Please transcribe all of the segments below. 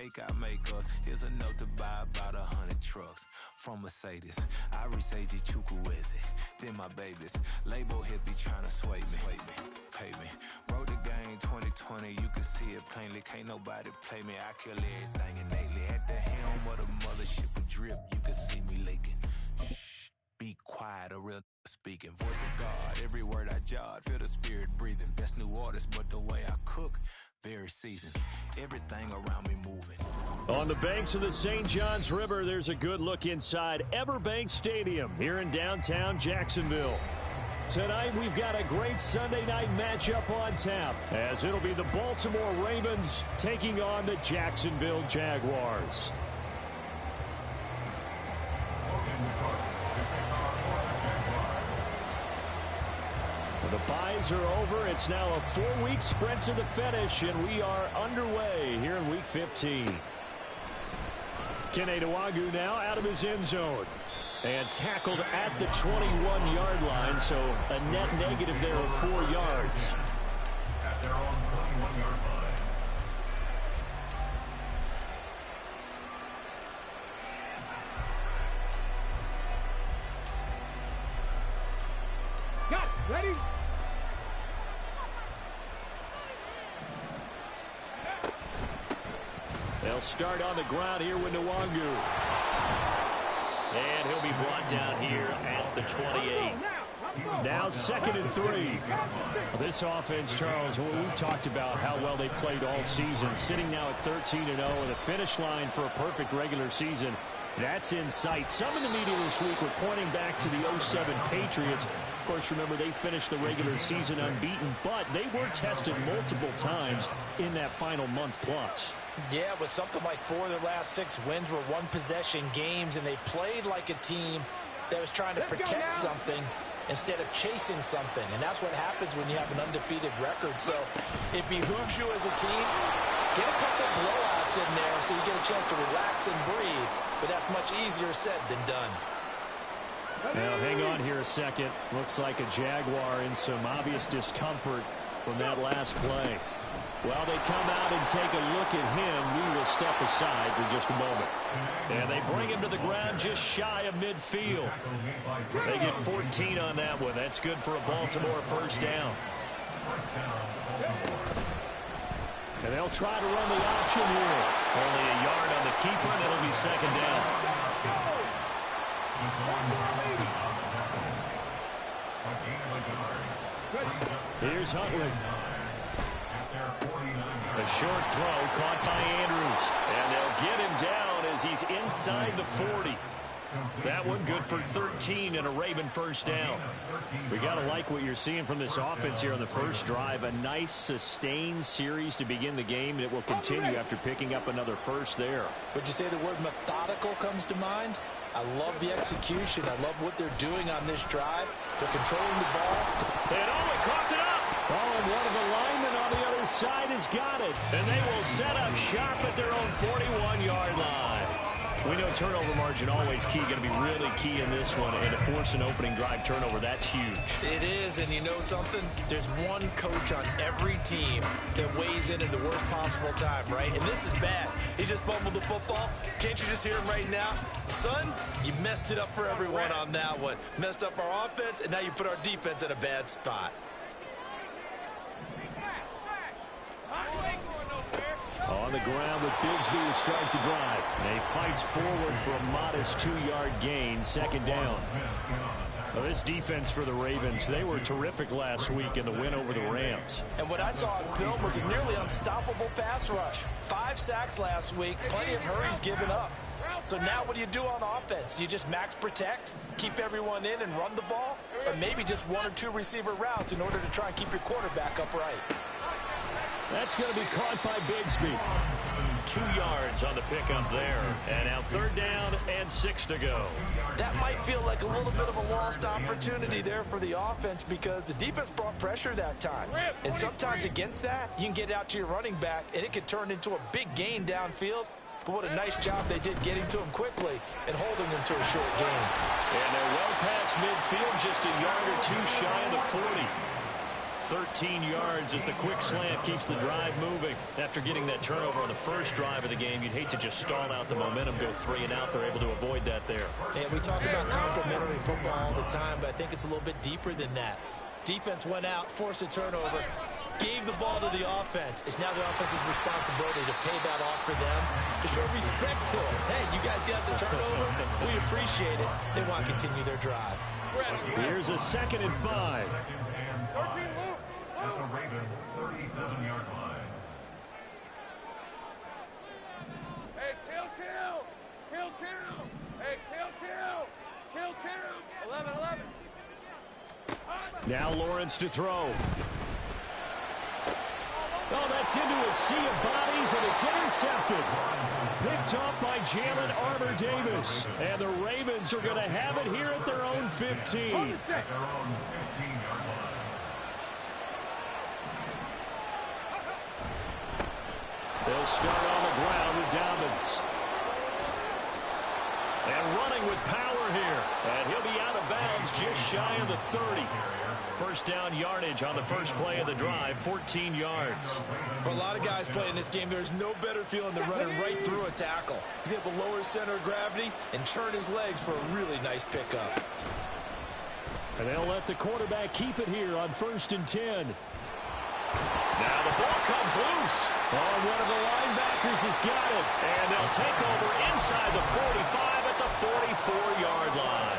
cake I make us. Here's a note to buy about 100 trucks from Mercedes. I reach AG Chukwueze, then my babies. Label hit be trying to sway me, pay me. Wrote the game 2020, you can see it plainly. Can't nobody play me, I kill everything innately. At the helm of the mothership with drip, you can see me leaking. Shh, be quiet, a real speaking. Voice of God, every word I jot, feel the spirit breathing. Best new artist, but the way I cook, very seasoned. Everything around me moving. On the banks of the St. Johns River, there's a good look inside Everbank Stadium here in downtown Jacksonville. Tonight, we've got a great Sunday night matchup on tap, as it'll be the Baltimore Ravens taking on the Jacksonville Jaguars. The byes are over. It's now a 4-week sprint to the finish, and we are underway here in Week 15. Kene Nwangwu now out of his end zone. And tackled at the 21-yard line, so a net negative there of 4 yards. At their own 21-yard line. Got it. Ready? They'll start on the ground here with Nwangwu. And he'll be brought down here at the 28. Now 2nd and 3. This offense, Charles, we've talked about how well they played all season. Sitting now at 13-0 and a finish line for a perfect regular season. That's in sight. Some in the media this week were pointing back to the 07 Patriots. Of course, remember, they finished the regular season unbeaten, but they were tested multiple times in that final month plus. Yeah, it was something like 4 of their last 6 wins were one-possession games, and they played like a team that was trying to protect something instead of chasing something. And that's what happens when you have an undefeated record. So it behooves you as a team, get a couple blowouts in there so you get a chance to relax and breathe. But that's much easier said than done. Now, hang on here a second. Looks like a Jaguar in some obvious discomfort from that last play. While they come out and take a look at him, we will step aside for just a moment. And they bring him to the ground just shy of midfield. They get 14 on that one. That's good for a Baltimore first down. And they'll try to run the option here. Only a yard on the keeper, and it'll be 2nd down. Here's Huntley. A short throw caught by Andrews. And they'll get him down as he's inside the 40. That one good for 13 and a Raven first down. We got to like what you're seeing from this offense here on the first drive. A nice sustained series to begin the game, and it will continue after picking up another first there. Would you say the word methodical comes to mind? I love the execution. I love what they're doing on this drive. They're controlling the ball. And coughed it up. Oh, and one of the linemen on the other side has got it. And they will set up shop at their own 41-yard line. We know turnover margin always key, going to be really key in this one. And to force an opening drive turnover, that's huge. It is, and you know something? There's one coach on every team that weighs in at the worst possible time, right? And this is bad. He just fumbled the football. Can't you just hear him right now? Son, you messed it up for everyone on that one. Messed up our offense, and now you put our defense in a bad spot. On the ground with Bigsby to start the drive. And he fights forward for a modest 2-yard gain, 2nd down. Well, this defense for the Ravens, they were terrific last week in the win over the Rams. And what I saw on film was a nearly unstoppable pass rush. 5 sacks last week, plenty of hurries given up. So now what do you do on offense? You just max protect, keep everyone in and run the ball? Or maybe just 1 or 2 receiver routes in order to try and keep your quarterback upright? That's going to be caught by Bigsby. 2 yards on the pickup there. And now 3rd down and 6 to go. That might feel like a little bit of a lost opportunity there for the offense because the defense brought pressure that time. And sometimes against that, you can get out to your running back, and it could turn into a big gain downfield. But what a nice job they did getting to him quickly and holding him to a short gain. And they're well past midfield, just a yard or 2 shy of the 40. 13 yards as the quick slant keeps the drive moving. After getting that turnover on the first drive of the game, you'd hate to just stall out the momentum, go 3 and out. They're able to avoid that there. And we talk about complementary football all the time, but I think it's a little bit deeper than that. Defense went out, forced a turnover, gave the ball to the offense. It's now the offense's responsibility to pay that off for them, to show respect to it. Hey, you guys got a turnover. We appreciate it. They want to continue their drive. Here's a 2nd and 5. At the Ravens' 37-yard line. Hey, kill. Hey, kill. 11. Now Lawrence to throw. Oh, that's into a sea of bodies, and it's intercepted. Picked off by Jalen Armour-Davis. And the Ravens are going to have it here at their own 15. At their own 15-yard line. They'll start on the ground with Dobbins. And running with power here. And he'll be out of bounds just shy of the 30. First down yardage on the first play of the drive, 14 yards. For a lot of guys playing this game, there's no better feeling than running right through a tackle. He's able to lower his center of gravity and turn his legs for a really nice pickup. And they'll let the quarterback keep it here on 1st and 10. Now the ball comes loose. Oh, one of the linebackers has got it. And they'll take over inside the 45 at the 44-yard line.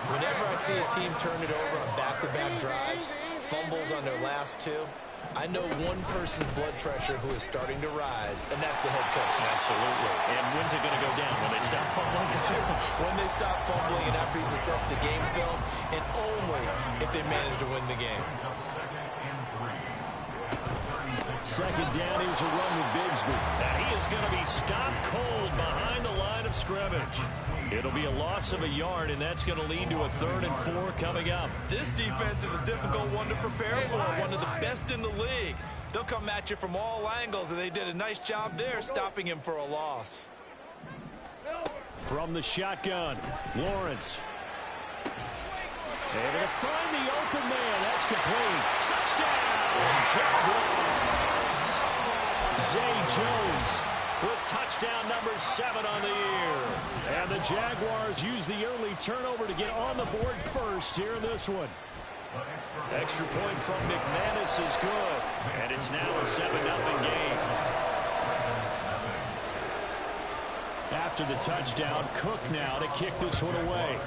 Whenever I see a team turn it over on back-to-back drives, fumbles on their last 2, I know one person's blood pressure who is starting to rise, and that's the head coach. Absolutely. And when's it going to go down? When they stop fumbling? When they stop fumbling and after he's assessed the game film, and only if they manage to win the game. Second down, here's a run with Bigsby. And he is going to be stopped cold behind the line of scrimmage. It'll be a loss of a yard, and that's going to lead to a 3rd and 4 coming up. This defense is a difficult one to prepare for, one of the best in the league. They'll come at you from all angles, and they did a nice job there stopping him for a loss. From the shotgun, Lawrence. Able to find the open man. That's complete. Touchdown, Jaguars. Zay Jones with touchdown number 7 on the year. And the Jaguars use the early turnover to get on the board first here in this one. Extra point from McManus is good. And it's now a 7-0 game. After the touchdown, Cook now to kick this one away.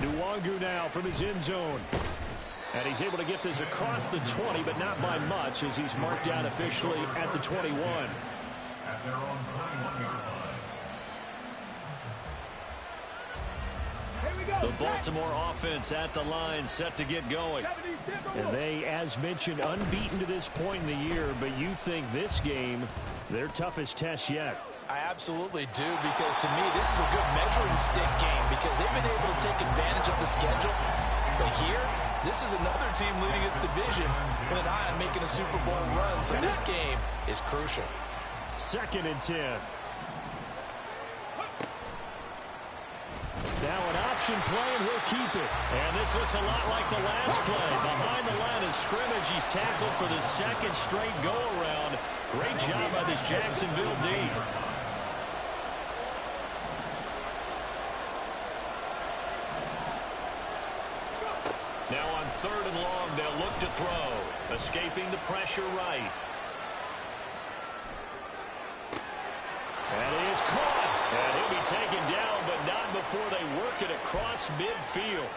Nwangu now from his end zone. And he's able to get this across the 20, but not by much, as he's marked out officially at the 21. At their own 21-yard line. The Baltimore offense at the line, set to get going. And they, as mentioned, unbeaten to this point in the year, but you think this game, their toughest test yet. I absolutely do, because to me, this is a good measuring stick game because they've been able to take advantage of the schedule. But here, this is another team leading its division with an eye on making a Super Bowl run, so this game is crucial. 2nd and 10. Now an option play, and he'll keep it. And this looks a lot like the last play. Behind the line of scrimmage, he's tackled for the 2nd straight go-around. Great job by this Jacksonville D. Now on 3rd and long, they'll look to throw. Escaping the pressure right. And he is caught. And he'll be taken down, but not before they work it across midfield.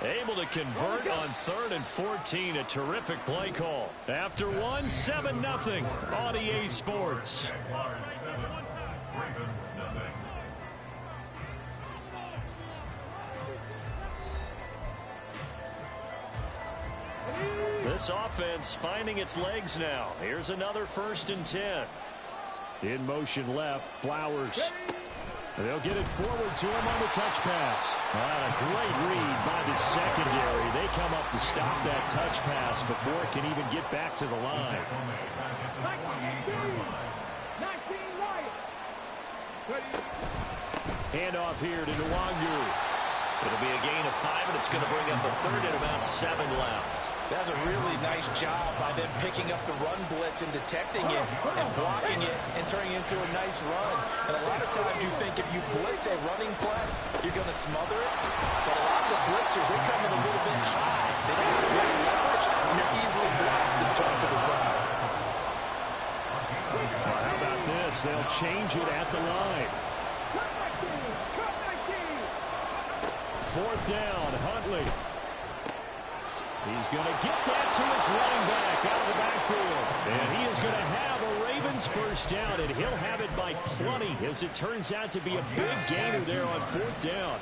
Able to convert on 3rd and 14. A terrific play call. After one, 7-0 on EA Sports. Jaguars 7, Ravens nothing. This offense finding its legs now. Here's another 1st and 10. In motion left, Flowers. They'll get it forward to him on the touch pass. A great read by the secondary. They come up to stop that touch pass before it can even get back to the line. Handoff here to Nwangu. It'll be a gain of 5, and it's going to bring up a third and about 7 left. That's a really nice job by them picking up the run blitz and detecting it and blocking it and turning it into a nice run. And a lot of times you think if you blitz a running play, you're going to smother it. But a lot of the blitzers, they come in a little bit high. They don't have great leverage, and they're easily blocked and turned to the side. Well, how about this? They'll change it at the line. 4th down, Huntley. He's going to get that to his running back out of the backfield. And he is going to have a Ravens first down, and he'll have it by plenty, as it turns out to be a big gainer there on 4th down.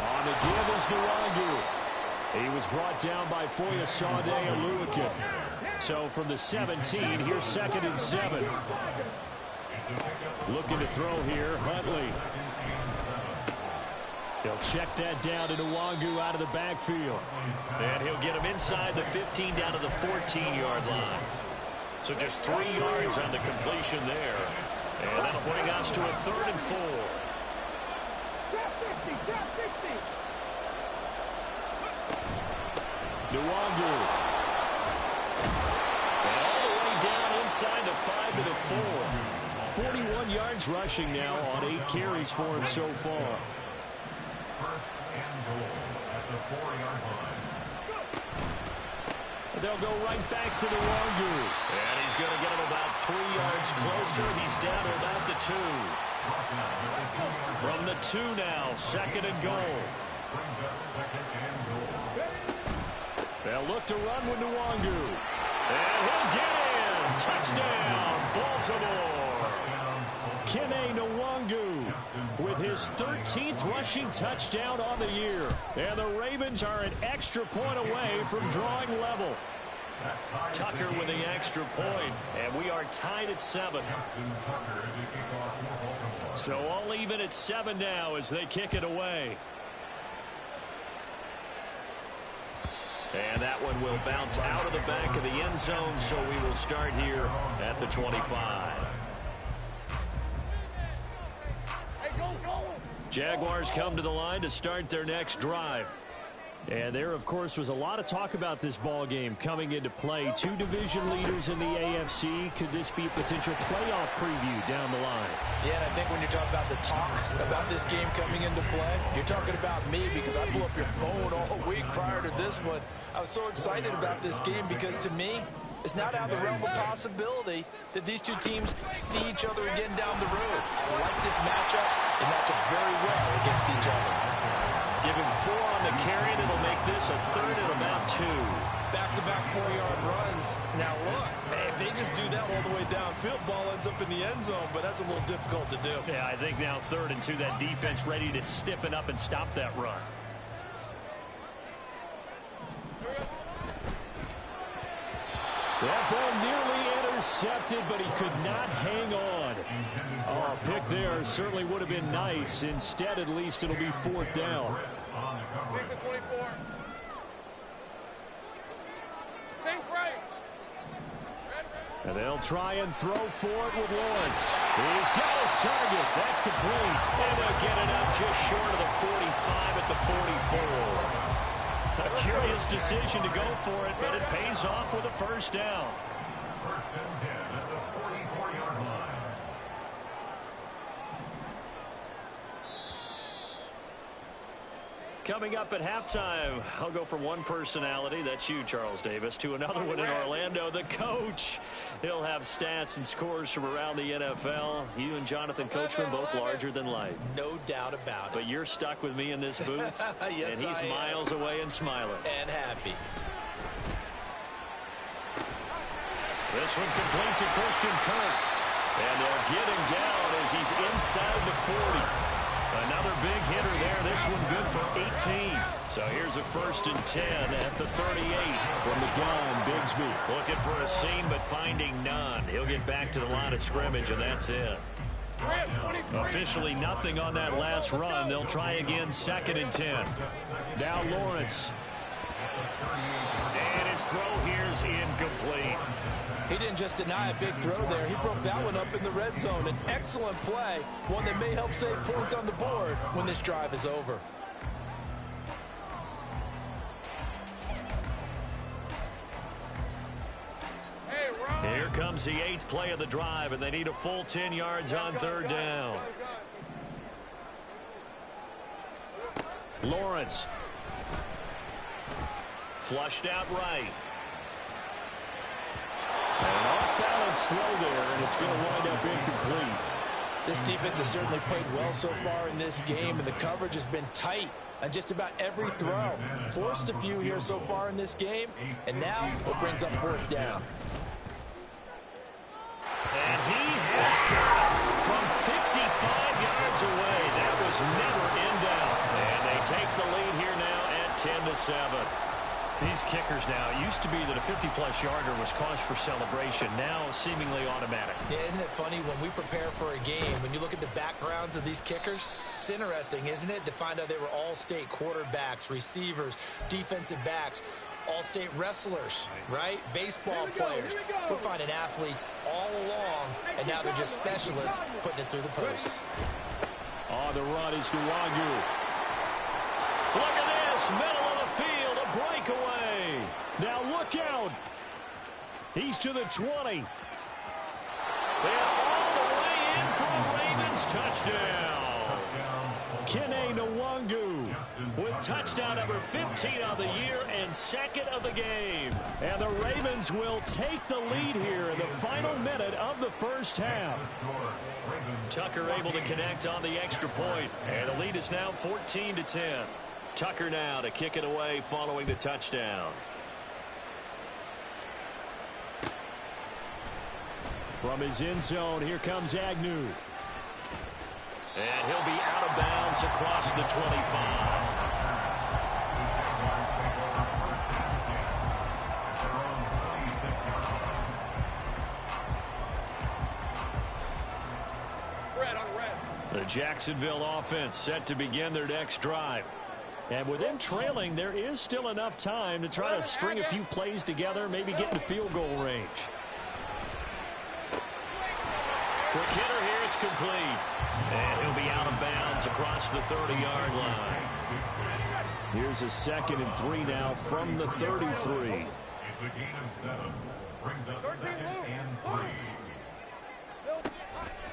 On the give is Nwangu. He was brought down by Foyesade Oluokun. So from the 17, here's 2nd and 7. Looking to throw here, Huntley. He'll check that down to Nwangu out of the backfield. And he'll get him inside the 15 down to the 14-yard line. So just 3 yards on the completion there. And that'll bring us to a 3rd and 4. Nwangu. And all the way down inside the 5 to the 4. 41 yards rushing now on 8 carries for him so far. 1st and goal at the 4-yard line. They'll go right back to Nwangu. And he's going to get him about 3 yards closer. He's down to about the 2. From the 2 now, 2nd and goal. Brings up 2nd and goal. They'll look to run with Nwangu. And he'll get in. Touchdown, Baltimore. Kene Nwangu with his 13th rushing touchdown on the year. And the Ravens are an extra point away from drawing level. Tucker with the extra point, and we are tied at 7. So all even at 7 now as they kick it away. And that one will bounce out of the back of the end zone, so we will start here at the 25. Jaguars come to the line to start their next drive. And there, of course, was a lot of talk about this ball game coming into play. 2 division leaders in the AFC. Could this be a potential playoff preview down the line? Yeah, and I think when you're talking about the talk about this game coming into play, you're talking about me because I blew up your phone all week prior to this one. I was so excited about this game because, to me, it's not out of the realm of possibility that these two teams see each other again down the road. I like this matchup. They match up very well against each other. Give him 4 on the carry, and it'll make this a 3rd and about 2. Back-to-back 4-yard runs. Now, look, if they just do that all the way downfield, ball ends up in the end zone, but that's a little difficult to do. Yeah, I think now 3rd and 2, that defense ready to stiffen up and stop that run. That ball nearly intercepted, but he could not hang on. Oh, a pick there certainly would have been nice. Instead, at least, it'll be 4th down. And they'll try and throw for it with Lawrence. He's got his target. That's complete. And they'll get it up just short of the 45 at the 44. A curious decision to go for it, but it pays off with a first down. 1st and 10 at the 44-yard line. Coming up at halftime, I'll go from one personality, that's you, Charles Davis, to another one in Orlando, the coach. He'll have stats and scores from around the NFL. You and Jonathan Coachman, both larger than life. No doubt about it. But you're stuck with me in this booth, yes, and he's miles away and smiling. And happy. This one complete to Christian Kirk. And they'll get him down as he's inside the 40. Another big hitter there. This one good for 18. So here's a 1st and 10 at the 38. From the gun, Bigsby looking for a seam but finding none. He'll get back to the line of scrimmage, and that's it. Officially nothing on that last run. They'll try again, 2nd and 10. Now Lawrence. And his throw here's incomplete. He didn't just deny a big throw there. He broke that one up in the red zone. An excellent play, one that may help save points on the board when this drive is over. Here comes the 8th play of the drive, and they need a full 10 yards on 3rd down. Lawrence. Flushed out right. An off-balance throw there, and it's going to wind up incomplete. This defense has certainly played well so far in this game, and the coverage has been tight on just about every throw. Forced a few here so far in this game, and now it brings up 4th down. And he has got it from 55 yards away. That was never in doubt. And they take the lead here now at 10-7. These kickers now, it used to be that a 50-plus yarder was cause for celebration. Now seemingly automatic. Yeah, isn't it funny when we prepare for a game, when you look at the backgrounds of these kickers, it's interesting, isn't it, to find out they were all-state quarterbacks, receivers, defensive backs, all-state wrestlers, right? Baseball players. We're finding athletes all along, and now they're just specialists putting it through the posts. On the run is Nwangu. Look at this, middle of the field, a breakaway. Now look out. He's to the 20. And all the way in for a Ravens touchdown. Kene Nwangu with touchdown number 15 on the year and 2nd of the game. And the Ravens will take the lead here in the final minute of the 1st half. Tucker able to connect on the extra point, and the lead is now 14-10. Tucker now to kick it away following the touchdown. From his end zone, here comes Agnew. And he'll be out of bounds across the 25. The Jacksonville offense set to begin their next drive. And with them trailing, there is still enough time to try to string a few plays together, maybe get in the field goal range. For Kidder here, it's complete. And he'll be out of bounds across the 30-yard line. Here's a 2nd and 3 now from the 33. It's a gain of 7. Brings up 2nd and 3.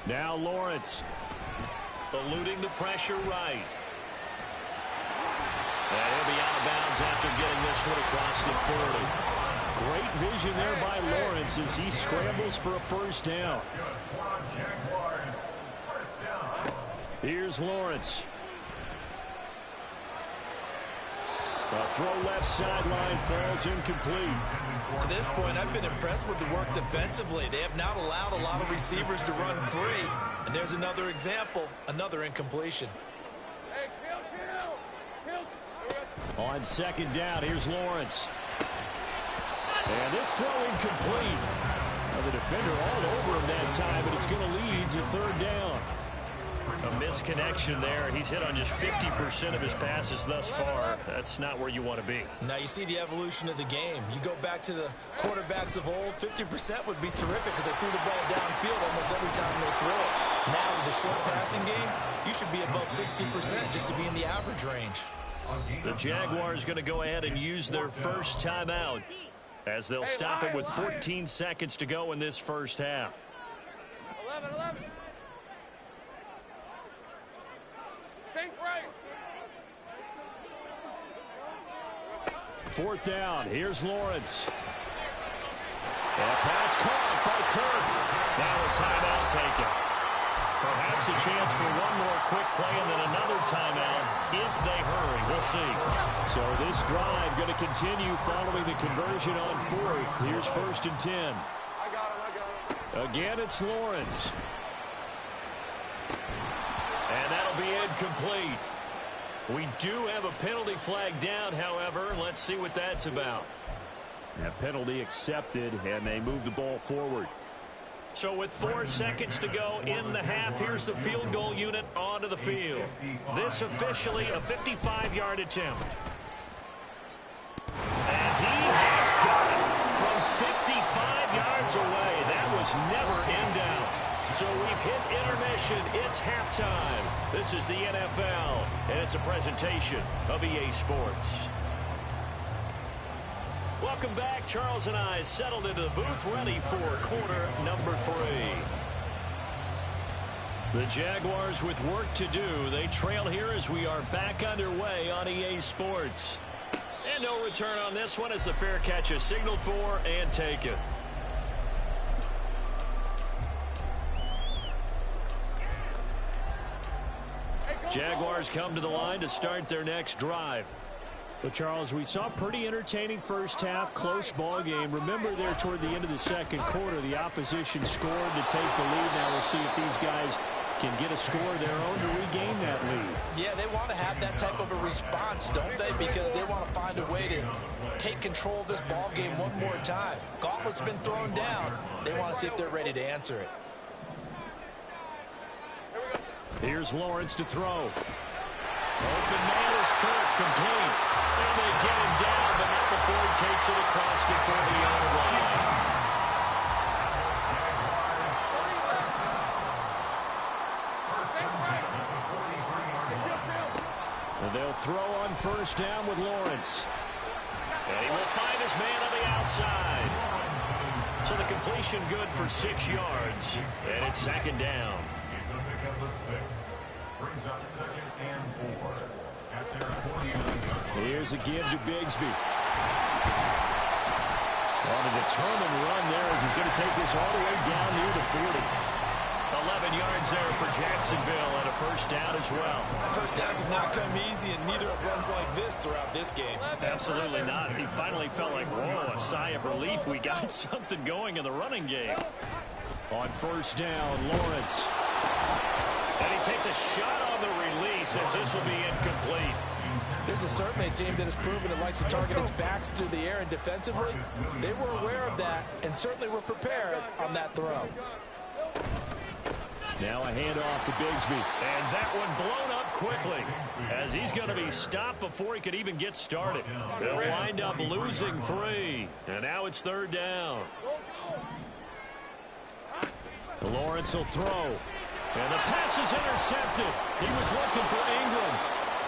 Now Lawrence. Eluding the pressure right. And he'll be out of bounds after getting this one across the 40. Great vision there by Lawrence as he scrambles for a 1st down. Here's Lawrence. A throw left sideline falls incomplete. To this point, I've been impressed with the work defensively. They have not allowed a lot of receivers to run free. And there's another example, another incompletion. On 2nd down, here's Lawrence. And this throw incomplete. Well, the defender all over him that time, but it's going to lead to 3rd down. A misconnection there. He's hit on just 50% of his passes thus far. That's not where you want to be. Now you see the evolution of the game. You go back to the quarterbacks of old, 50% would be terrific because they threw the ball downfield almost every time they throw it. Now with the short passing game, you should be above 60% just to be in the average range. The Jaguars going to go ahead and use their first timeout as they'll stop it with 14 seconds to go in this 1st half. 11. 4th down. Here's Lawrence. And a pass caught by Kirk. Now a timeout taken. Perhaps a chance for one more quick play and then another timeout if they hurry. We'll see. So this drive going to continue following the conversion on 4th. Here's 1st and 10. I got him. Again, it's Lawrence. And that'll be incomplete. We do have a penalty flag down, however. Let's see what that's about. A penalty accepted, and they move the ball forward. So with 4 seconds to go in the half, here's the field goal unit onto the field. This officially a 55-yard attempt. And he has got it from 55 yards yards away. That was never in doubt. So we've hit intermission. It's halftime. This is the NFL, and it's a presentation of EA Sports. Welcome back. Charles and I settled into the booth, ready for quarter number 3. The Jaguars with work to do. They trail here as we are back underway on EA Sports. And no return on this one as the fair catch is signaled for and taken. Jaguars come to the line to start their next drive. Well, Charles, we saw a pretty entertaining first half, close ball game. Remember there toward the end of the second quarter, the opposition scored to take the lead. Now we'll see if these guys can get a score of their own to regain that lead. Yeah, they want to have that type of a response, don't they? Because they want to find a way to take control of this ball game one more time. Gauntlet's been thrown down. They want to see if they're ready to answer it. Here's Lawrence to throw. Open man is Kirk, complete. And they get him down, but not before he takes it across the 40-yard line. And they'll throw on first down with Lawrence. And he will find his man on the outside. So the completion good for 6 yards. And it's second down. Brings up 2nd and 4 at their 49-yard line. Here's a give to Bigsby. On a determined run there as he's going to take this all the way down near the 40. 11 yards there for Jacksonville and a first down as well. First downs have not come easy, and neither have runs like this throughout this game. Absolutely not. He finally felt like, whoa, a sigh of relief. We got something going in the running game. On first down, Lawrence. And he takes a shot on the release as this will be incomplete. This is certainly a team that has proven it likes to target its backs through the air, and defensively, they were aware of that and certainly were prepared on that throw. Now a handoff to Bigsby. And that one blown up quickly as he's going to be stopped before he could even get started. They'll wind up losing 3. And now it's third down. Lawrence will throw. And the pass is intercepted. He was looking for Ingram.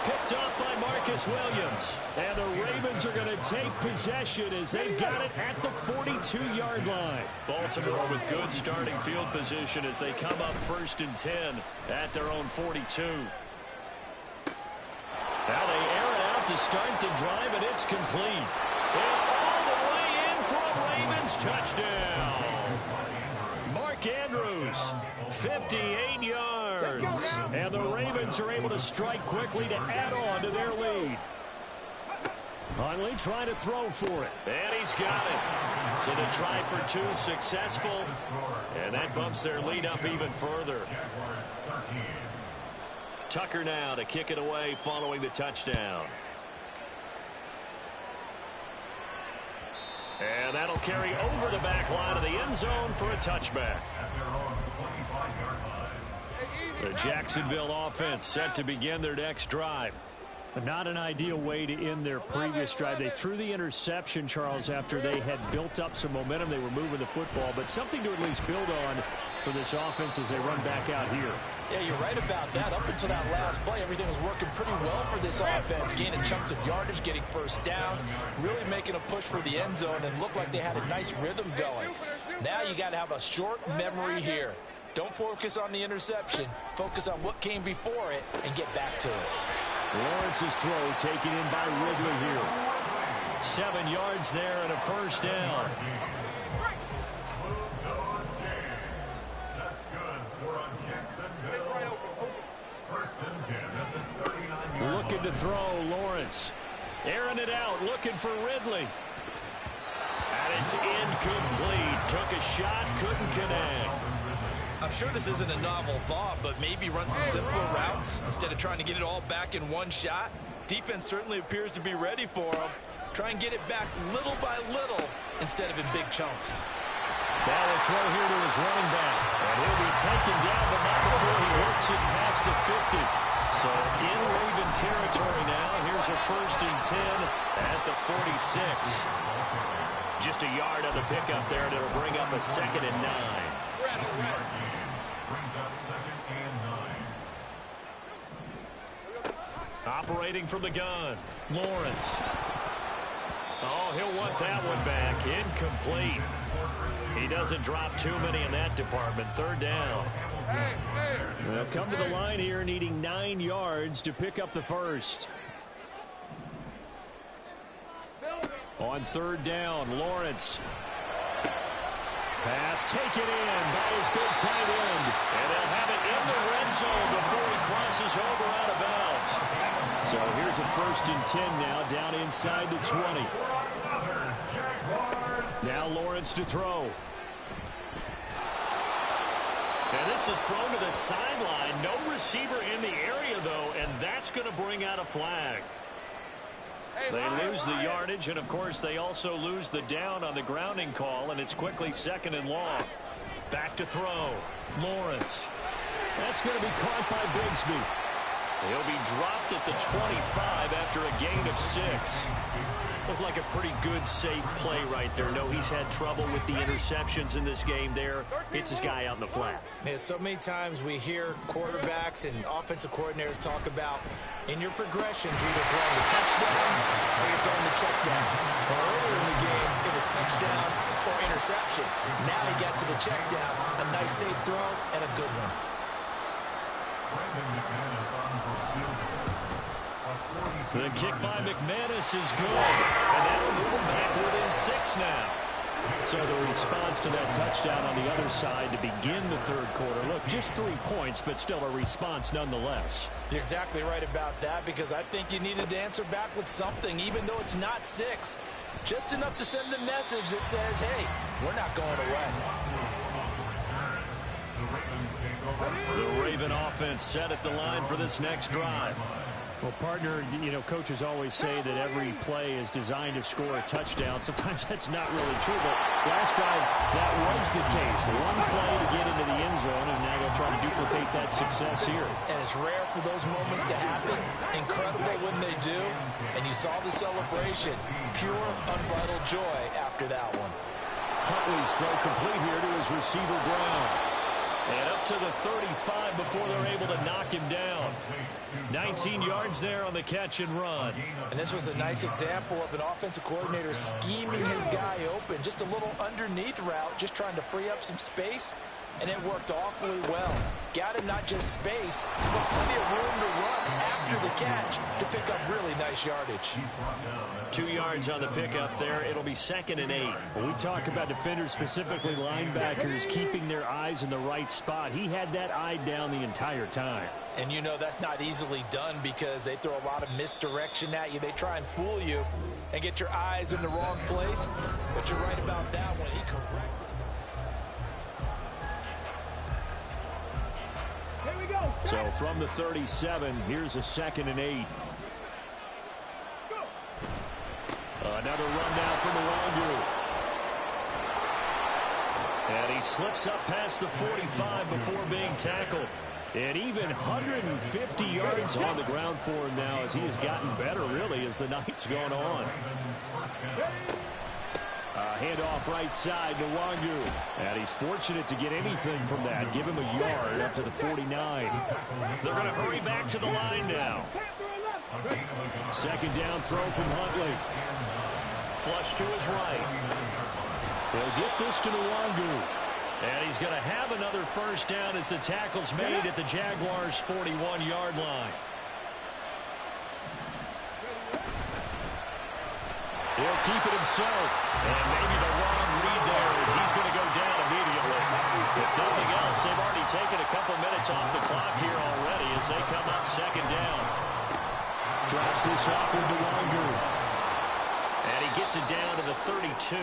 Picked up by Marcus Williams. And the Ravens are going to take possession as they've got it at the 42-yard line. Baltimore with good starting field position as they come up 1st and 10 at their own 42. Now they air it out to start the drive, and it's complete. And all the way in for a Ravens touchdown. Mark Andrews, 58 yards. And the Ravens are able to strike quickly to add on to their lead. Huntley trying to throw for it. And he's got it. So the try for 2 successful. And that bumps their lead up even further. Tucker now to kick it away following the touchdown. And that'll carry over the back line of the end zone for a touchback. The Jacksonville offense set to begin their next drive. Not an ideal way to end their previous drive. They threw the interception, Charles, after they had built up some momentum. They were moving the football, but something to at least build on for this offense as they run back out here. Yeah, you're right about that. Up until that last play, everything was working pretty well for this offense, gaining chunks of yardage, getting first downs, really making a push for the end zone, and looked like they had a nice rhythm going. Now you got to have a short memory here. Don't focus on the interception. Focus on what came before it and get back to it. Lawrence's throw taken in by Ridley here. 7 yards there and a first down. Looking to throw, Lawrence. Airing it out, looking for Ridley. And it's incomplete. Took a shot, couldn't connect. I'm sure this isn't a novel thought, but maybe run some simpler routes instead of trying to get it all back in one shot. Defense certainly appears to be ready for him. Try and get it back little by little instead of in big chunks. Ball will throw here to his running back. And he'll be taken down, but not before he works it past the 50. So in Raven territory now. Here's a 1st and 10 at the 46. Just a yard on the pickup there, and it'll bring up a 2nd and 9. Brings up 2nd and 9. Operating from the gun, Lawrence. Oh, he'll want that one back. Incomplete. He doesn't drop too many in that department. 3rd down. They'll come to the line here needing 9 yards to pick up the first. On 3rd down, Lawrence. Pass taken in by his big tight end. And they'll have it in the red zone before he crosses over out of bounds. So here's a 1st and 10 now, down inside the 20. Now Lawrence to throw. And this is thrown to the sideline. No receiver in the area, though, and that's going to bring out a flag. They lose the yardage, and, of course, they also lose the down on the grounding call, and it's quickly 2nd and long. Back to throw. Lawrence. That's going to be caught by Bigsby. He'll be dropped at the 25 after a gain of 6. Looked like a pretty good, safe play right there. No, he's had trouble with the interceptions in this game there. Hits his guy out in the flat. Man, so many times we hear quarterbacks and offensive coordinators talk about in your progressions, you're either throwing the touchdown or you're throwing the check down. Well, earlier in the game, it was touchdown or interception. Now he got to the check down. A nice, safe throw and a good one. The kick by McManus is good, and that'll move him back within 6 now. So the response to that touchdown on the other side to begin the 3rd quarter. Look, just 3 points, but still a response nonetheless. You're exactly right about that, because I think you needed to answer back with something, even though it's not 6. Just enough to send the message that says, hey, we're not going away. The Raven offense set at the line for this next drive. Well, partner, you know, coaches always say that every play is designed to score a touchdown. Sometimes that's not really true, but last drive, that was the case. One play to get into the end zone, and now they'll try to duplicate that success here. And it's rare for those moments to happen. Incredible when they do. And you saw the celebration. Pure, unbridled joy after that one. Huntley's throw complete here to his receiver, Brown. And up to the 35 before they're able to knock him down. 19 yards there on the catch and run. And this was a nice example of an offensive coordinator scheming his guy open. Just a little underneath route, just trying to free up some space. And it worked awfully well. Got him not just space, but plenty of room to run after the catch to pick up really nice yardage. 2 yards on the pickup there. It'll be 2nd and 8. When we talk about defenders, specifically linebackers, keeping their eyes in the right spot. He had that eye down the entire time. And you know that's not easily done because they throw a lot of misdirection at you. They try and fool you and get your eyes in the wrong place. But you're right about that one. He corrected. So from the 37, here's a 2nd and 8. Another run down from Nwangu. And he slips up past the 45 before being tackled. And even 150 yards on the ground for him now as he has gotten better, really, as the night's gone on. Handoff right side to Nwangu. And he's fortunate to get anything from that. Give him a yard up to the 49. They're going to hurry back to the line now. 2nd down throw from Huntley. Flush to his right. They'll get this to Nwangu. And he's going to have another 1st down as the tackle's made at the Jaguars' 41-yard line. He'll keep it himself. And maybe the wrong read there as he's going to go down immediately. If nothing else, they've already taken a couple minutes off the clock here already as they come up 2nd down. Drops this off with Nwangu. And he gets it down to the 32.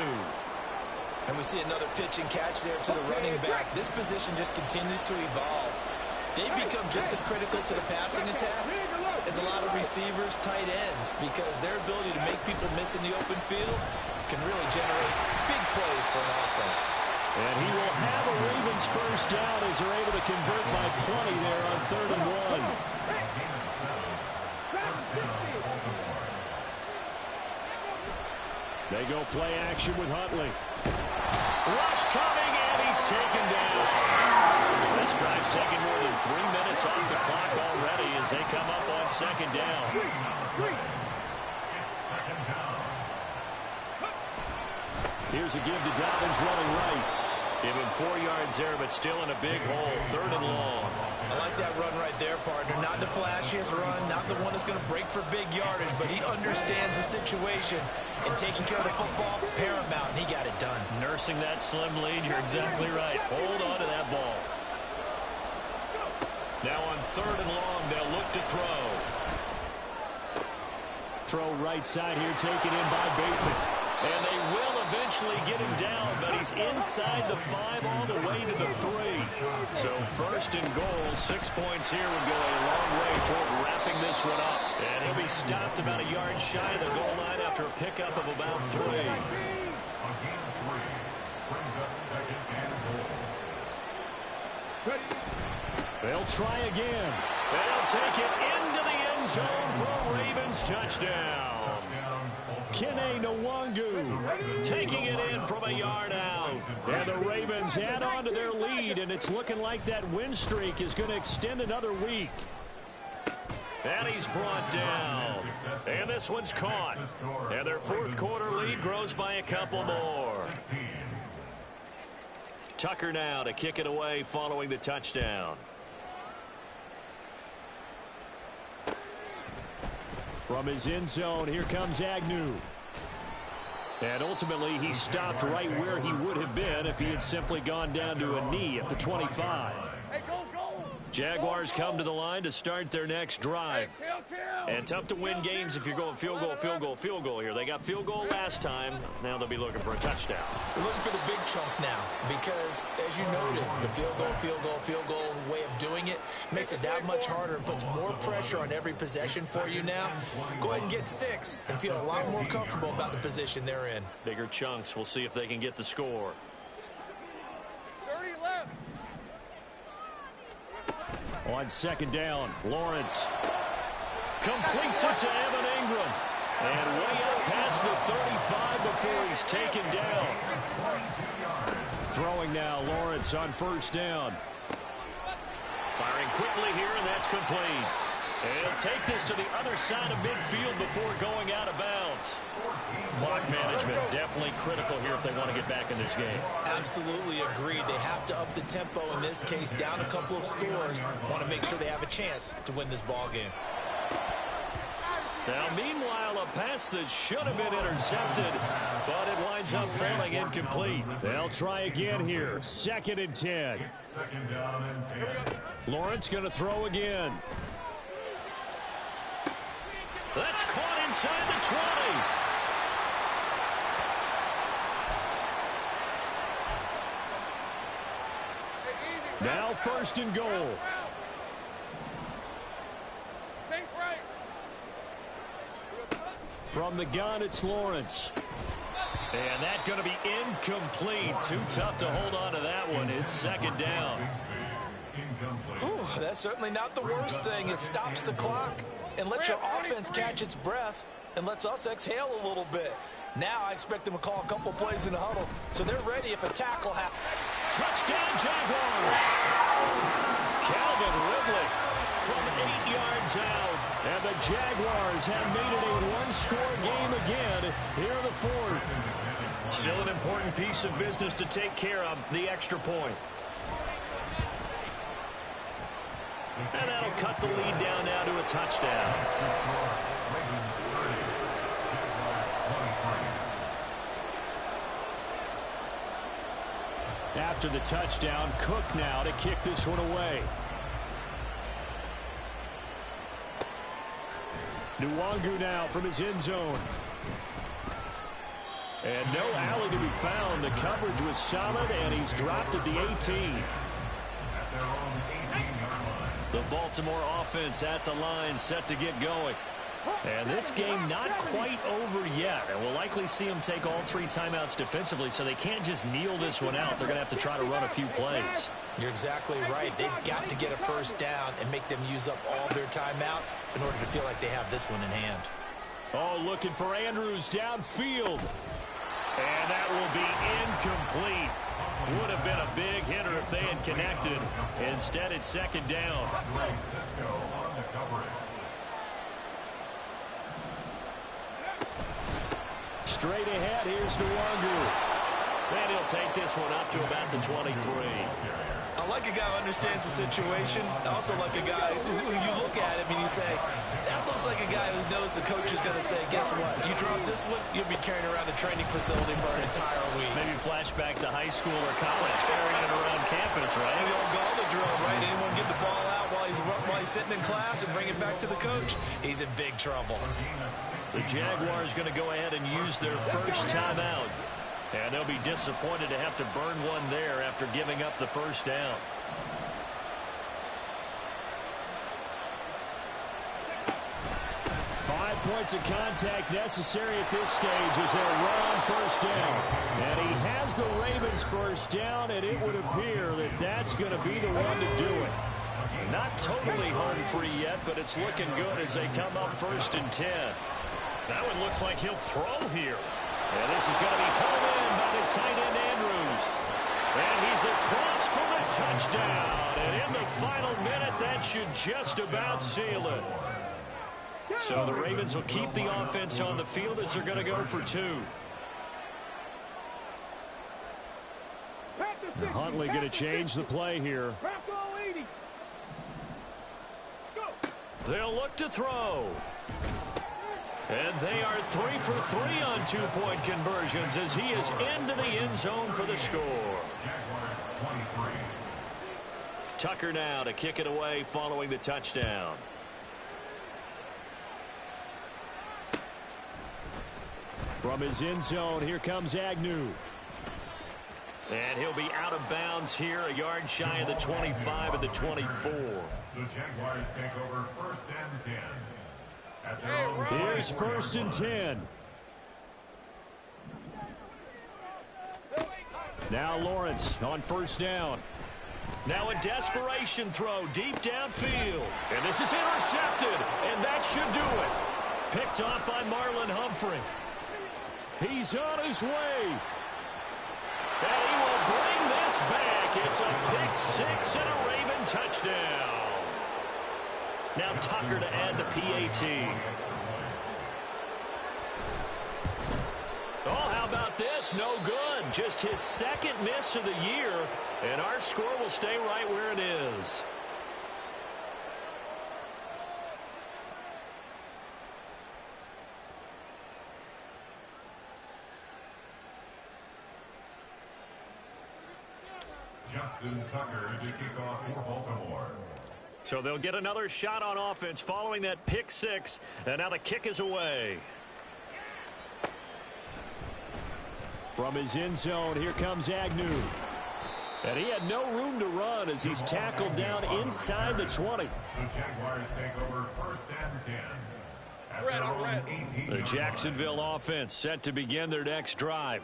And we see another pitch and catch there to the running back. This position just continues to evolve. They become just as critical to the passing attack as a lot of receivers, tight ends, because their ability to make people miss in the open field can really generate big plays for an offense. And he will have a Ravens 1st down as they're able to convert by plenty there on 3rd and 1. They go play action with Huntley. Rush coming, and he's taken down. This drive's taken more than 3 minutes off the clock already as they come up on second down. Here's a give to Dobbins running right. Give him 4 yards there, but still in a big hole. 3rd and long. I like that run right there, partner. Not the flashiest run, not the one that's going to break for big yardage, but he understands the situation, and taking care of the football, paramount, and he got it done. Nursing that slim lead, you're exactly right. Hold on to that ball. Now on 3rd and long, they'll look to throw. Throw right side here, taken in by Bateman. And they will eventually get him down, but he's inside the 5 all the way to the 3. So 1st and goal, 6 points here would go a long way toward wrapping this one up. And he'll be stopped about a yard shy of the goal line after a pickup of about 3. A gain of 3 brings up 2nd and goal. They'll try again. They'll take it into the end zone for a Ravens touchdown. Kene Nwangu taking it in from a yard out. And the Ravens add on to their lead, and it's looking like that win streak is going to extend another week. And he's brought down. And this one's caught. And their 4th quarter lead grows by a couple more. Tucker now to kick it away following the touchdown. From his end zone, here comes Agnew. And ultimately, he stopped right where he would have been if he had simply gone down to a knee at the 25. Hey, go, go. Jaguars come to the line to start their next drive. And tough to win games if you're going field goal, field goal, field goal here. They got field goal last time. Now they'll be looking for a touchdown. They're looking for the big chunk now because, as you noted, the field goal way of doing it makes it that much harder and puts more pressure on every possession for you now. Go ahead and get 6 and feel a lot more comfortable about the position they're in. Bigger chunks. We'll see if they can get the score. 30 left. On 2nd down, Lawrence completes it to Evan Ingram. And way out past the 35 before he's taken down. Throwing now, Lawrence on 1st down. Firing quickly here, and that's complete. And he'll take this to the other side of midfield before going out of bounds. Clock management definitely critical here if they want to get back in this game. Absolutely agreed. They have to up the tempo in this case, down a couple of scores. Want to make sure they have a chance to win this ball game. Now, meanwhile, a pass that should have been intercepted, but it winds up falling incomplete. They'll try again here. 2nd and 10. Second down and 10. Lawrence going to throw again. That's caught inside the 20. Now 1st and goal. From the gun, it's Lawrence. And that's going to be incomplete. Too tough to hold on to that one. It's 2nd down. Whew, that's certainly not the worst thing. It stops the clock and lets your offense catch its breath and lets us exhale a little bit. Now I expect them to call a couple plays in the huddle, so they're ready if a tackle happens. Touchdown, Jaguars! Calvin Ridley from 8 yards out. And the Jaguars have made it a one-score game again here in the 4th. Still an important piece of business to take care of, the extra point. And that'll cut the lead down now to a touchdown. After the touchdown, Cook now to kick this one away. Nwangu now from his end zone. And no alley to be found. The coverage was solid, and he's dropped at the 18. The Baltimore offense at the line, set to get going. And this game not quite over yet. And we'll likely see them take all 3 timeouts defensively, so they can't just kneel this one out. They're going to have to try to run a few plays. You're exactly right. They've got to get a 1st down and make them use up all their timeouts in order to feel like they have this one in hand. Oh, looking for Andrews downfield. And that will be incomplete. Would have been a big hitter if they had connected. Instead, it's second down. Straight ahead, here's Nwangu. And he'll take this one up to about the 23. I like a guy who understands the situation. I also like a guy who you look at him and you say, that looks like a guy who knows the coach is going to say, guess what? You drop this one, you'll be carrying around the training facility for an entire week. Maybe flashback to high school or college, carrying it around campus, right? The old Gala drill, right? Anyone get the ball out while he's sitting in class and bring it back to the coach? He's in big trouble. The Jaguars going to go ahead and use their first timeout. And they'll be disappointed to have to burn one there after giving up the first down. Points of contact necessary at this stage as they'll run on first down. And he has the Ravens first down, and it would appear that that's going to be the one to do it. Not totally home free yet, but it's looking good as they come up 1st and 10. That one looks like he'll throw here. And this is going to be pulled in by the tight end Andrews. And he's across for the touchdown. And in the final minute, that should just about seal it. So the Ravens will keep the offense on the field as they're going to go for 2. And Huntley going to change the play here. They'll look to throw. And they are 3 for 3 on 2-point conversions as he is into the end zone for the score. Tucker now to kick it away following the touchdown. From his end zone, here comes Agnew. And he'll be out of bounds here, a yard shy of the 25 of the 24. The Jaguars take over 1st and 10. Here's 1st and 10. Now Lawrence on first down. Now a desperation throw deep downfield. And this is intercepted, and that should do it. Picked off by Marlon Humphrey. He's on his way. And he will bring this back. It's a pick-6 and a Raven touchdown. Now Tucker to add the PAT. Oh, how about this? No good. Just his 2nd miss of the year. And our score will stay right where it is. Justin Tucker to kick off for Baltimore. So they'll get another shot on offense following that pick-6. And now the kick is away. From his end zone, here comes Agnew. And he had no room to run as he's tackled down inside the 20. The Jaguars take over 1st and 10. The Jacksonville offense set to begin their next drive.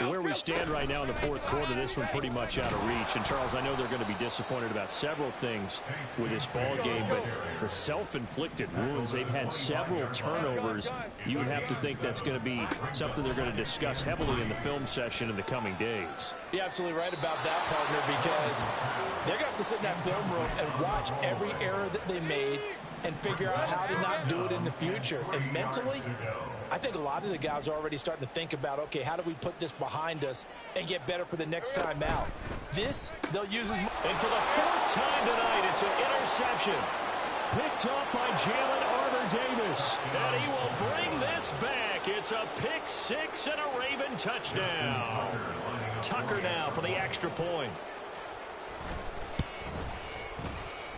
Where we stand right now in the 4th quarter, this one pretty much out of reach. And, Charles, I know they're going to be disappointed about several things with this ball game, but the self-inflicted wounds, they've had several turnovers. You would have to think that's going to be something they're going to discuss heavily in the film session in the coming days. You're absolutely right about that, partner, because they're going to have to sit in that film room and watch every error that they made and figure out how to not do it in the future. And mentally, I think a lot of the guys are already starting to think about, okay, how do we put this behind us and get better for the next time out? This, they'll use as much. And for the 4th time tonight, it's an interception. Picked off by Jalen Armour-Davis. And he will bring this back. It's a pick-6 and a Raven touchdown. Tucker now for the extra point.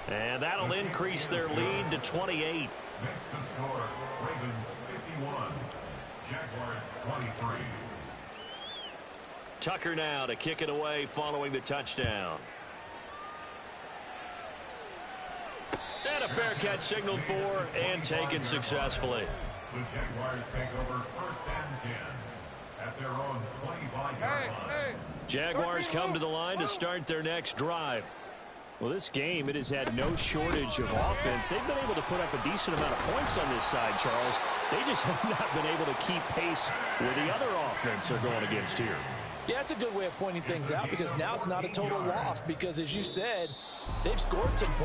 And that'll increase their lead to 28. Next to score, Ravens 51, Jaguars 23. Tucker now to kick it away following the touchdown. And a fair catch signaled for and taken successfully. The Jaguars take over 1st and 10 at their own 25-yard line. Jaguars come to the line to start their next drive. Well, this game, it has had no shortage of offense. They've been able to put up a decent amount of points on this side, Charles. They just have not been able to keep pace with the other offense they're going against here. Yeah, it's a good way of pointing things out because now it's not a total loss because, as you said, they've scored some points.